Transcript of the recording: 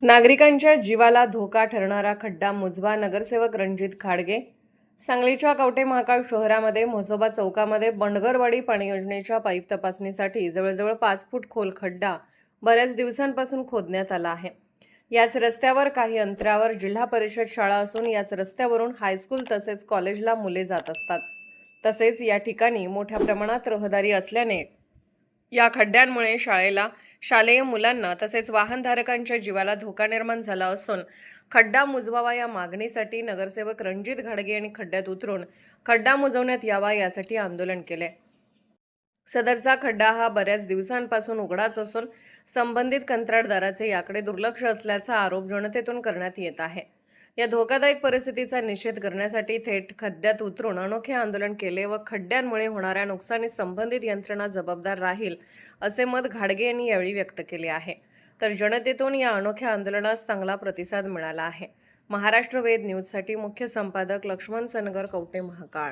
नागरिकांच्या जीवाला धोका ठरणारा खड्डा मुजवा. नगरसेवक रणजित खाडगे. सांगलीच्या कवठे महाकाळ शहरामध्ये म्हसोबा चौकामध्ये बंडगरवाडी पाणी योजनेच्या पाईप तपासणीसाठी जवळजवळ 5 फूट खोल खड्डा बऱ्याच दिवसांपासून खोदण्यात आला आहे. याच रस्त्यावर काही अंतरावर जिल्हा परिषद शाळा असून याच रस्त्यावरून हायस्कूल तसेच कॉलेजला मुले जात असतात. तसेच या ठिकाणी मोठ्या प्रमाणात रहदारी असल्याने या खड्ड्यांमुळे शालेय मुलांना तसेच वाहनधारकांच्या जीवाला धोका निर्माण झाला असून खड्डा मुजवावा या मागणीसाठी नगरसेवक रणजित घाडगे यांनी खड्ड्यात उतरून खड्डा मुजवण्यात यावा यासाठी आंदोलन केले. सदरचा खड्डा हा बऱ्याच दिवसांपासून उघडाच असून संबंधित कंत्राटदाराचे याकडे दुर्लक्ष असल्याचा आरोप जनतेतून करण्यात येत आहे. या धोकादायक परिस्थितीचा निषेध करण्यासाठी थेट खड्ड्यात उतरून अनोखे आंदोलन केले व खड्ड्यांमुळे होणाऱ्या नुकसानीस संबंधित यंत्रणा जबाबदार राहील असे मत घाडगे यांनी यावेळी व्यक्त केले आहे. तर जनतेतून या अनोख्या आंदोलनास चांगला प्रतिसाद मिळाला आहे. महाराष्ट्र वेद न्यूजसाठी मुख्य संपादक लक्ष्मण सनगर, कवठे महाकाळ.